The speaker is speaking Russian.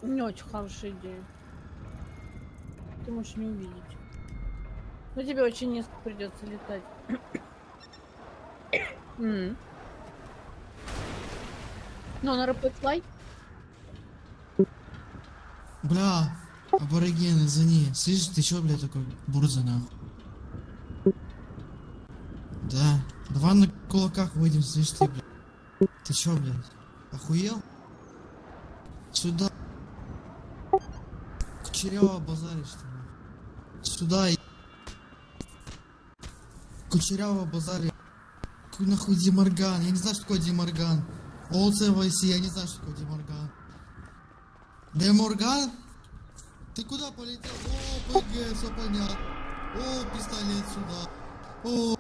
Не очень хорошая идея. Ты можешь не увидеть. Но тебе очень низко придется летать. Ну, на Rapidfly? Бля, абориген, извини. Слышишь, ты чё, блядь, такой бурза, нахуй? Да. Давай на кулаках выйдем, слышишь ты, блядь. Ты чё, блядь? Охуел? Сюда. Кучерява базаришь ты, нахуй. Сюда и... Кучерява базаришь. Какой нахуй Диморган? Я не знаю, что такое Диморган. ОЦВС, я не знаю, что такое Диморган. Деморган? Ты куда полетел? О, ПГ, все понятно. О, пистолет сюда. О,